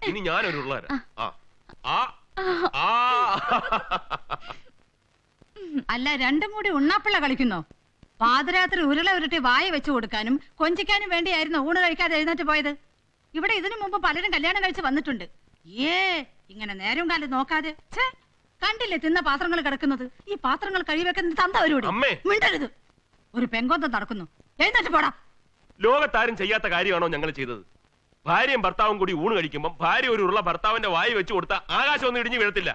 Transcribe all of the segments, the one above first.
ഇനി ഞാനൊരു ഉള്ളവരാ. അല്ല, രണ്ടും കൂടി ഉണ്ണാപ്പിള്ള കളിക്കുന്നോ? പാതിരാത്രി ഉരുള ഉരുട്ടി വായ വെച്ചു കൊടുക്കാനും കൊഞ്ചിക്കാനും വേണ്ടിയായിരുന്നു ഊണ് കഴിക്കാതെ എഴുന്നേറ്റ് പോയത്. ഇവിടെ ഇതിനു മുമ്പ് പലരും കല്യാണം കഴിച്ച് വന്നിട്ടുണ്ട്. ഇങ്ങനെ നേരം കാലം നോക്കാതെ. കണ്ടില്ലേ തിന്ന പാത്രങ്ങൾ കിടക്കുന്നത്? ഈ പാത്രങ്ങൾ കഴിവെക്കുന്ന തന്തവരോട് മിണ്ടരുത്. ഒരു പെങ്കൊന്തം നടക്കുന്നു. എഴുന്നേറ്റ് പോടാ. ലോകത്താരും ചെയ്യാത്ത കാര്യമാണോ ഞങ്ങൾ ചെയ്തത്? ഭാര്യയും ഭർത്താവും കൂടി ഊണ് കഴിക്കുമ്പോൾ ഭാര്യ ഒരു ഉരുള ഭർത്താവിന്റെ വായി വെച്ചു കൊടുത്ത ആകാശം ഒന്നും ഇടിഞ്ഞു വീഴത്തില്ല.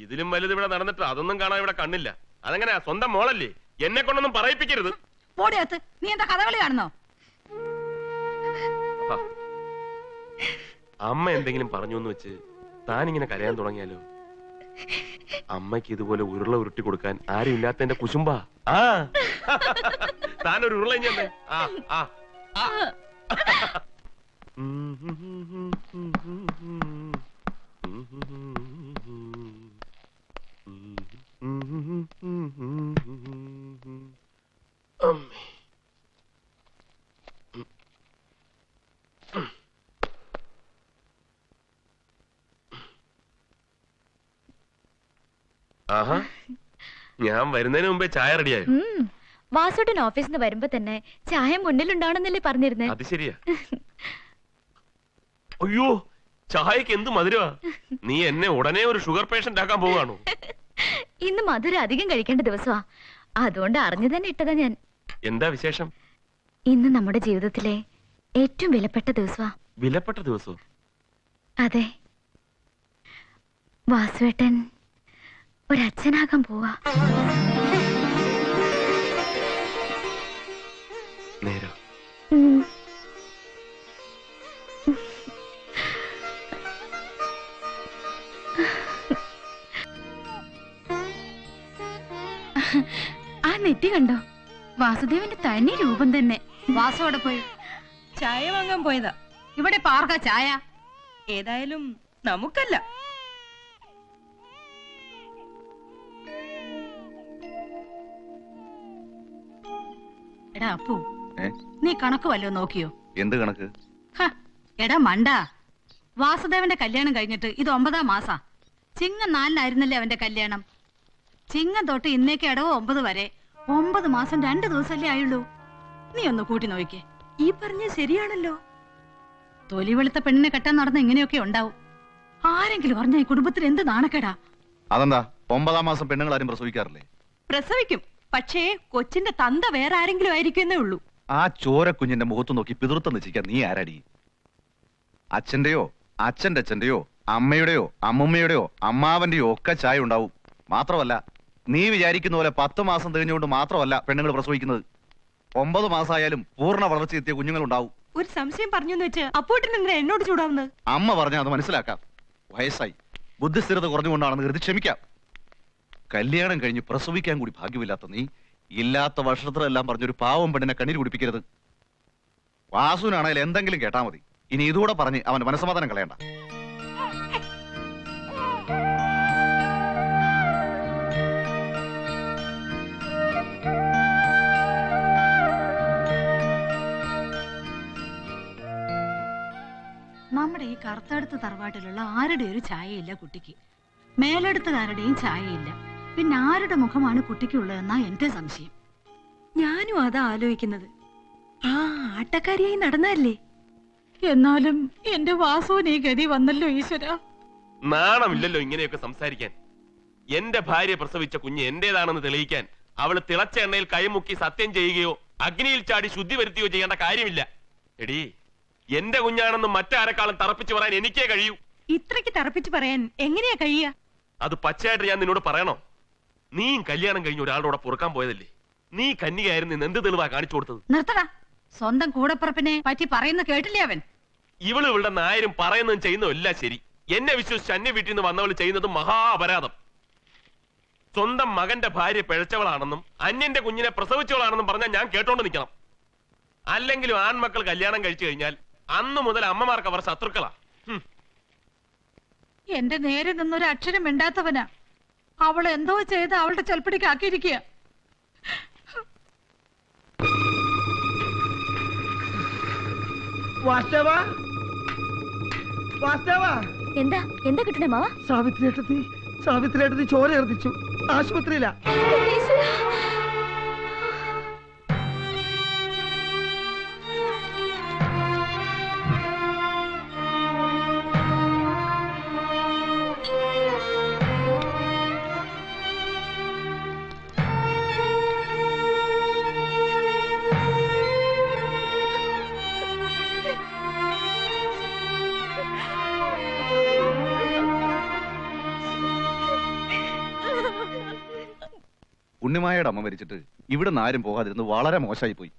ഇതിലും വലുത് ഇവിടെ നടന്നിട്ട് അതൊന്നും കാണാൻ ഇവിടെ കണ്ണില്ല. അതെങ്ങനെയാ? സ്വന്തം മോളല്ലേ, എന്നെ കൊണ്ടൊന്നും പറയിപ്പിക്കരുത്. പോടിയത്ത്, നീ എന്താ കഥകളി കാണുന്നോ? അമ്മ എന്തെങ്കിലും പറഞ്ഞു എന്ന് വെച്ച് താനിങ്ങനെ കരയാൻ തുടങ്ങിയാലോ? അമ്മയ്ക്ക് ഇതുപോലെ ഉരുള ഉരുട്ടി കൊടുക്കാൻ ആരും ഇല്ലാത്തതിന്റെ കുശുമ്പാ. താനൊരു ഉരുള ഇഞ്ഞേ. ആഹാ, ഞാൻ വരുന്നതിന് മുമ്പേ ചായ റെഡിയായോ? വാസുട്ടൻ ഓഫീസിൽ നിന്ന് വരുമ്പോ തന്നെ ചായ മുന്നിലുണ്ടാവണമെന്നല്ലേ പറഞ്ഞിരുന്നേ? അത് ശരിയാ. അയ്യോ, ചായക്ക് എന്ത് മധുരമാ! നീ എന്നെ ഉടനെ ഒരു ഷുഗർ പേഷ്യന്റ് ആക്കാൻ പോവാണോ? ഇന്ന് മധുരം അധികം കഴിക്കേണ്ട ദിവസമാ, അതുകൊണ്ട് അറിഞ്ഞു തന്നെ ഇട്ടതാ ഞാൻ. എന്താ വിശേഷം? ഇന്ന് നമ്മുടെ ജീവിതത്തിലെ ഏറ്റവും വിലപ്പെട്ട ദിവസമാ. വിലപ്പെട്ട ദിവസോ? അതെ, വാസുവേട്ടൻ ഒരച്ഛനാകാൻ പോവാ. നേരോ? ആ നെറ്റി കണ്ടോ? വാസുദേവന്റെ തനി രൂപം തന്നെ. വാസുവിടെ പോയി ചായ വാങ്ങാൻ പോയതാ. ഇവിടെ പാർക്ക ചായ? ഏതായാലും നമുക്കല്ല. എടാ അപ്പു, നീ കണക്ക് വല്ലോ നോക്കിയോ? എന്ത് കണക്ക്? എടാ മണ്ട, വാസുദേവന്റെ കല്യാണം കഴിഞ്ഞിട്ട് ഇത് 9ാം മാസാ. ചിങ്ങം 4-നായിരുന്നല്ലേ അവന്റെ കല്യാണം. ചിങ്ങം തൊട്ട് ഇന്നേക്ക് ഇടവോ 9 വരെ 9 മാസം 2 ദിവസമല്ലേ ആയുള്ളൂ. നീ ഒന്ന് കൂട്ടി നോക്കിക്കേ. ഈ പറഞ്ഞ ശരിയാണല്ലോ. തൊലി വെളുത്ത പെണ്ണിനെ കെട്ടാൻ നടന്ന ഇങ്ങനെയൊക്കെ ഉണ്ടാവും. ആരെങ്കിലും പറഞ്ഞ ഈ കുടുംബത്തിൽ എന്ത് നാണക്കേടാ. അതെന്താ 9ാം മാസം പെണ്ണുങ്ങൾ ആരും പ്രസവിക്കാറില്ലേ? പ്രസവിക്കും, പക്ഷേ കൊച്ചിന്റെ തന്ത വേറെ ആരെങ്കിലും ആയിരിക്കുന്നേ ഉള്ളൂ. ആ ചോര കുഞ്ഞിന്റെ മുഖത്ത് നോക്കി പിതൃത്വം നിശ്ചയിക്കാൻ നീ ആരാടി? അച്ഛന്റെയോ അച്ഛന്റെ അച്ഛന്റെയോ അമ്മയുടെയോ അമ്മുമ്മയുടെയോ അമ്മാവന്റെയോ ഒക്കെ ചായ ഉണ്ടാവും. മാത്രമല്ല, നീ വിചാരിക്കുന്ന പോലെ 10 മാസം തികഞ്ഞുകൊണ്ട് മാത്രമല്ല പെണ്ണുങ്ങൾ പ്രസവിക്കുന്നത്. 9 മാസമായാലും പൂർണ്ണ വളർച്ചയെത്തിയ കുഞ്ഞുങ്ങൾ ഉണ്ടാവും. ഒരു സംശയം പറഞ്ഞെന്ന് വെച്ച് അപ്പോട്ടിന് എന്തിനാ എന്നോട് ചൂടാവുന്നത്? അമ്മ പറഞ്ഞാൽ അത് മനസ്സിലാക്കാം. വയസ്സായി, ബുദ്ധിസ്ഥിരത കുറഞ്ഞുകൊണ്ടാണെന്ന് കരുതി ക്ഷമിക്കാം. കല്യാണം കഴിഞ്ഞ് പ്രസവിക്കാൻ കൂടി ഭാഗ്യമില്ലാത്ത നീ ഇല്ലാത്ത വർഷത്തിലെല്ലാം പറഞ്ഞൊരു പാവം പെണ്ണിനെ കണ്ണീര് കുടിപ്പിക്കരുത്. വാസുവിനാണെങ്കിൽ എന്തെങ്കിലും കേട്ടാ മതി. ഇനി ഇതുകൂടെ പറഞ്ഞ് അവന്റെ മനസ്സമാധാനം കളയണ്ട. നമ്മുടെ ഈ കറുത്തടുത്ത തറവാട്ടിലുള്ള ആരുടെ ഒരു ചായയില്ല കുട്ടിക്ക്. മേലെടുത്തുകാരുടെയും ചായയില്ല. പിന്നെ ആരുടെ മുഖമാണ് കുട്ടിക്കുള്ളതെന്നാ എന്റെ സംശയം. ഞാനും അതാ ആലോചിക്കുന്നത്. ആ ആട്ടക്കാരിയായി നടന്നല്ലേ? എന്നാലും എന്റെ വാസുവിന് ഈ ഗതി വന്നല്ലോ ഈശ്വര. നാണമില്ലല്ലോ ഇങ്ങനെയൊക്കെ സംസാരിക്കാൻ. എന്റെ ഭാര്യ പ്രസവിച്ച കുഞ്ഞ് എന്റേതാണെന്ന് തെളിയിക്കാൻ അവള് തിളച്ച എണ്ണയിൽ കൈമുക്കി സത്യം ചെയ്യുകയോ അഗ്നിയിൽ ചാടി ശുദ്ധി വരുത്തുകയോ ചെയ്യേണ്ട കാര്യമില്ല. എടീ, എന്റെ കുഞ്ഞാണെന്ന് മറ്റാരെക്കാളും തറപ്പിച്ചു പറയാൻ എനിക്കേ കഴിയൂ. ഇത്രയ്ക്ക് തറപ്പിച്ച് പറയാൻ എങ്ങനെയാ കഴിയുക? അത് പച്ചയായിട്ട് ഞാൻ നിന്നോട് പറയണോ? നീയും കല്യാണം കഴിഞ്ഞ ഒരാളോടെ പൊറുക്കാൻ പോയതല്ലേ? നീ കന്യകയായിരുന്നു എന്ത് തെളിവാ കാണിച്ചു കൊടുത്തത്? നിർത്തടാ. സ്വന്തം കൂടപ്പുറപ്പിനെ പറ്റി പറയുന്ന കേട്ടില്ലേ അവൻ? ഇവളുടെ നായരും പറയുന്നതും ചെയ്യുന്നതും എല്ലാം ശരി. എന്നെ വിശ്വസിച്ച് അന്യ വീട്ടിൽ നിന്ന് വന്നവൾ ചെയ്യുന്നത് മഹാ അപരാധം. സ്വന്തം മകന്റെ ഭാര്യ പിഴച്ചവളാണെന്നും അന്യന്റെ കുഞ്ഞിനെ പ്രസവിച്ചവളാണെന്നും പറഞ്ഞാൽ ഞാൻ കേട്ടോണ്ട് നിൽക്കണം. അല്ലെങ്കിലും ആൺമക്കൾ കല്യാണം കഴിച്ചു കഴിഞ്ഞാൽ അന്നു മുതൽ അമ്മമാർക്ക് അവർ ശത്രുക്കളാ. എന്റെ നേരെ നിന്നൊരു അക്ഷരം മിണ്ടാത്തവനാ. അവൾ എന്തോ ചെയ്ത് അവളുടെ ചെൽപ്പടിക്കാക്കിയിരിക്കുക. വാസ്തവ വാസ്തവാ എന്താ എന്താ കിട്ടണേ മാവ? സാവിത്രിയേട്ടത്തി ചോര എർത്തിച്ചു ആശുപത്രിയിലാ. ഈശ്വരാ. ഉണ്ണിമായയുടെ അമ്മ മരിച്ചിട്ട് ഇവിടുന്ന് ആരും പോകാതിരുന്ന് വളരെ മോശമായി പോയി.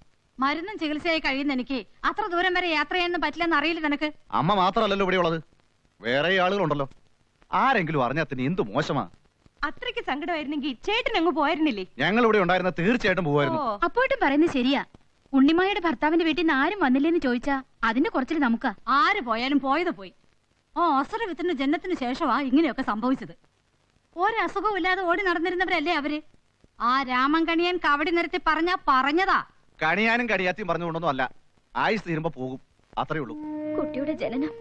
മരുന്നും ചികിത്സയായി കഴിയുന്ന എനിക്ക് അത്ര ദൂരം വരെ യാത്ര ചെയ്യാനൊന്നും പറ്റില്ലെന്ന് അറിയില്ല നിനക്ക്. അമ്മ മാത്രമല്ലല്ലോ ഇവിടെ ഉള്ളത്, വേറെ ആളുകളുണ്ടല്ലോ. ആരെങ്കിലും അറിഞ്ഞാൽ തന്നെ എന്ത് മോശമാ. അത്രയ്ക്ക് സങ്കടമായിരുന്നെങ്കിൽ ചേട്ടൻ അങ്ങ് പോയിരുന്നില്ലേ? ഞങ്ങൾ ഇവിടെ ഉണ്ടായിരുന്ന തീർച്ചയായിട്ടും പോകുമായിരുന്നു. അപ്പോട്ടും പറയുന്നത് ശരിയാ. ഉണ്ണിമായുടെ ഭർത്താവിന്റെ വീട്ടിൽ നിന്ന് ആരും വന്നില്ലെന്ന് ചോദിച്ചാ അതിന്റെ കുറച്ചിൽ നമുക്കാ. ആര് പോയാലും പോയത് പോയി. അസുരവിത്തിന്റെ ജന്മത്തിന് ശേഷമാ ഇങ്ങനെയൊക്കെ സംഭവിച്ചത്. ഒരസുഖവും ഇല്ലാതെ ഓടി നടന്നിരുന്നവരല്ലേ അവര്. ആ രാമൻ കണിയാൻ കവടി നിരത്തി പറഞ്ഞതാ. കണിയാനും കണിയാത്തിയും പറഞ്ഞുകൊണ്ടൊന്നും അല്ല, ആയുസ് തീരുമ്പോ പോകും, അത്രേ ഉള്ളൂ. കുട്ടിയുടെ ജനനം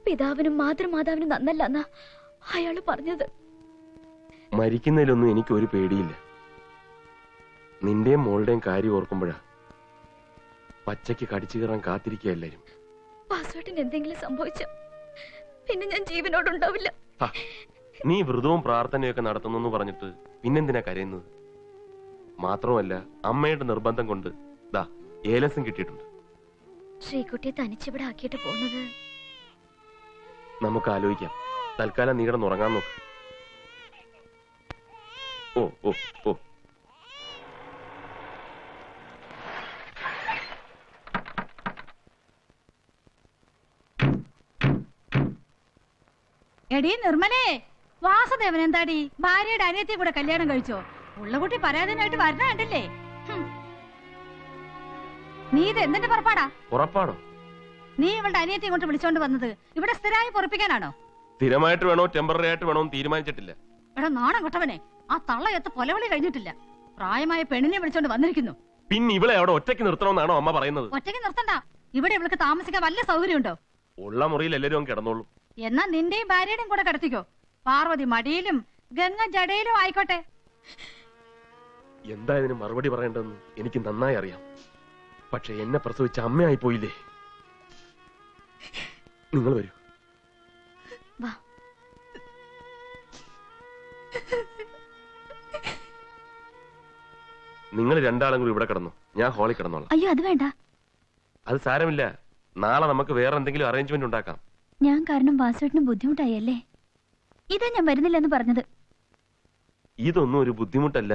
പിതാവിനും മാതൃമാതാവിനും നന്നല്ല എന്നാ അയാള് പറഞ്ഞത്. മരിക്കുന്നതിലൊന്നും എനിക്ക് ഒരു പേടിയില്ല. നിന്റെയും മോളുടെയും കാര്യം ഓർക്കുമ്പോഴാ പച്ചയ്ക്ക് കടിച്ചു കയറാൻ കാത്തിരിക്കുക എല്ലാരും. വാസുവേട്ടന് എന്തെങ്കിലും സംഭവിച്ച പിന്നെ ഞാൻ ജീവനോടുണ്ടാവില്ല. നീ വ്രതവും പ്രാർത്ഥനയൊക്കെ നടത്തുന്നു പറഞ്ഞിട്ട് പിന്നെന്തിനാ കരയുന്നത്? മാത്രമല്ല അമ്മയുടെ നിർബന്ധം കൊണ്ട് ദാ ഏലസും കിട്ടിയിട്ടുണ്ട്. ശ്രീകുട്ടിയെ തനിച്ചിവിടെ ആക്കിയിട്ട് പോകുന്നത് നമുക്ക് ആലോചിക്കാം. തൽക്കാലം നീ കിടന്നുറങ്ങാൻ നോക്ക്. ഓ ഓ ഓ എടീ നിർമ്മലേ, വാസുദേവൻ എന്താടി ഭാര്യയുടെ അനിയത്തിയെ കൂടെ കല്യാണം കഴിച്ചോ? ഉള്ളകുട്ടി പരാതിനായിട്ട് വരണ കണ്ടില്ലേ? നീ ഇത് എന്തിന്റെ പുറപ്പാടാ? ഉറപ്പാണോ? നീ ഇവളുടെ അനിയത്തിയെ കൊണ്ട് വിളിച്ചോണ്ട് വന്നത് ഇവിടെ സ്ഥിരമായി പൊറപ്പിക്കാനാണോ? സ്ഥിരമായിട്ട് വേണോ ടെമ്പററി ആയിട്ട് വേണോ തീരുമാനിച്ചിട്ടില്ല. എടാ നാണം കൊട്ടവനെ, ആ തള്ളയത്ത് പൊലവിളി കഴിഞ്ഞിട്ടില്ല. പ്രായമായ പെണ്ണിനെ വിളിച്ചോണ്ട് വന്നിരിക്കുന്നു. പിന്നെ ഇവളെ അവിടെ ഒറ്റയ്ക്ക് നിർത്തണമെന്നാണോ അമ്മ പറയുന്നത്? ഒറ്റയ്ക്ക് നിർത്തണ്ട, ഇവിടെ ഇവൾക്ക് താമസിക്കാൻ വല്ല സൗകര്യമുണ്ടോ? ഉള്ള മുറിയിൽ എല്ലാവരും കിടന്നോളൂ. എന്നാ നിന്റെയും ഭാര്യയുടെയും കൂടെ കിടത്തിക്കോ. പാർവതി മടിയിലും ഗംഗ ജടയിലും ആയിക്കോട്ടെ. എന്താ ഇതിന് മറുപടി പറയേണ്ടതെന്ന് എനിക്ക് നന്നായി അറിയാം. പക്ഷെ എന്നെ പ്രസവിച്ച അമ്മയായി പോയില്ലേ. നിങ്ങൾ വരൂ. നിങ്ങൾ രണ്ടാളും കൂടി ഇവിടെ കിടന്നു, ഞാൻ ഹാളിൽ കിടന്നോളാം. അയ്യോ അത് വേണ്ട. അത് സാരമില്ല, നാളെ നമുക്ക് വേറെ എന്തെങ്കിലും അറേഞ്ച്മെന്റ് ഉണ്ടാക്കാം. ഞാൻ കാരണം വാസുവേട്ടന് ബുദ്ധിമുട്ടായല്ലേ? ഇതാ ഞാൻ വരുന്നില്ലെന്ന് പറഞ്ഞത്. ഇതൊന്നും ഒരു ബുദ്ധിമുട്ടല്ല.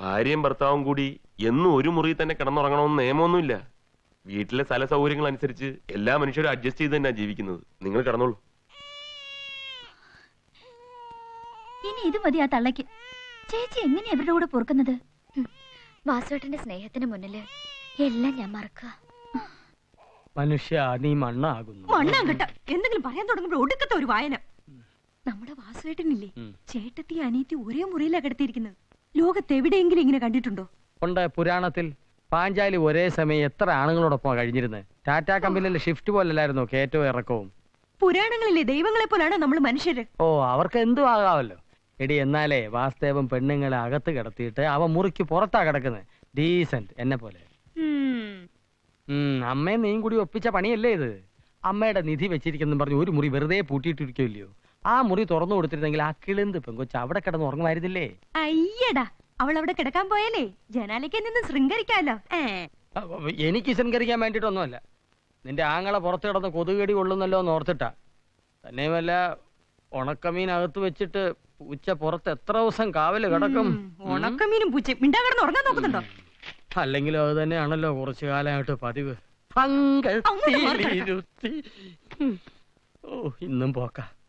ഭാര്യയും ഭർത്താവും കൂടി എന്നും ഒരു മുറിയിൽ തന്നെ കിടന്നുറങ്ങണമെന്ന് നിയമമൊന്നുമില്ല. വീട്ടിലെ സ്ഥല സൗകര്യങ്ങൾ അനുസരിച്ച് എല്ലാ മനുഷ്യരും അഡ്ജസ്റ്റ് ചെയ്ത് തന്നെയാണ് ജീവിക്കുന്നത്. നിങ്ങൾ കിടന്നോളൂ. ഇനി ഇത് മതി ആ തള്ളയ്ക്ക്. ചേച്ചി എങ്ങനെ അവരുടെ കൂടെ പൊറുക്കുന്നത്? വാസുവേട്ടന്റെ സ്നേഹത്തിന് മുന്നില് എല്ലാം ഞാൻ മറക്കുക. മനുഷ്യ നീ മണ്ണാകുന്നു. മണ്ണാകട്ട എന്തെങ്കിലും പറയാൻ തുടങ്ങുമ്പോൾ ഒടുക്കത്തെ ഒരു വായന. നമ്മുടെ വാസുവേട്ടനില്ലേ, ചേട്ടത്തി അനിയത്തി ഒരേ മുറിയിലാ കിടത്തിയിരിക്കുന്നത്. ലോകത്തെവിടെയെങ്കിലും ഇങ്ങനെ കണ്ടിട്ടുണ്ടോ? ഉണ്ട്, പുരാണത്തിൽ പാഞ്ചാലി ഒരേ സമയം എത്ര ആണുങ്ങളോടൊപ്പം കഴിഞ്ഞിരുന്നത്. ടാറ്റാ കമ്പനിയിലെ ഷിഫ്റ്റ് പോലല്ലായിരുന്നോ കയറ്റവും ഇറക്കവും? പുരാണങ്ങളിലെ ദൈവങ്ങളെ പോലാണ് നമ്മൾ മനുഷ്യര്. ഓ, അവർക്ക് എന്തും ആകാമല്ലോ. എടി, എന്നാലേ വാസുദേവൻ പെണ്ണുങ്ങളെ അകത്ത് കിടത്തിയിട്ട് അവൻ മുറിക്ക് പുറത്താ കിടക്കുന്നത്. ഡീസന്റ് എന്നെ പോലെ. അമ്മയെ നീയും കൂടി ഒപ്പിച്ച പണിയല്ലേ ഇത്? അമ്മയുടെ നിധി വെച്ചിരിക്കുന്നു പറഞ്ഞ് ഒരു മുറി വെറുതെ പൂട്ടിയിട്ടിരിക്കില്ലയോ? ആ മുറി തുറന്നു കൊടുത്തിരുന്നെങ്കിൽ ആ കിളിന്ത് പെങ്കൊച്ച് അവിടെ കിടന്ന് ഉറങ്ങുമായിരുന്നില്ലേ? അയ്യടാ, അവൾ അവിടെ കിടക്കാൻ പോയാലേ ജനാലയ്ക്ക് നിന്ന് ശൃംഗരിക്കാലോ. എനിക്ക് ശൃംഗരിക്കാൻ വേണ്ടിയിട്ടൊന്നുമല്ല. നിന്റെ ആങ്ങളെ പുറത്ത് കിടന്ന് കൊതുകടി കൊള്ളുന്നല്ലോ എന്ന് ഓർത്തിട്ടാ. തന്നെയുമല്ല, ഉണക്കമീൻ അകത്ത് വെച്ചിട്ട് പൂച്ച പുറത്ത് എത്ര ദിവസം കാവല് കിടക്കും? ഉണക്കമീനും പൂച്ച മിണ്ടാ കിടന്ന് ഉറങ്ങാൻ നോക്കുന്നുണ്ടോ? അല്ലെങ്കിലും അത് തന്നെയാണല്ലോ കുറച്ചു കാലമായിട്ട് പതിവ്. ഓ, ഇന്നും പോക്ക.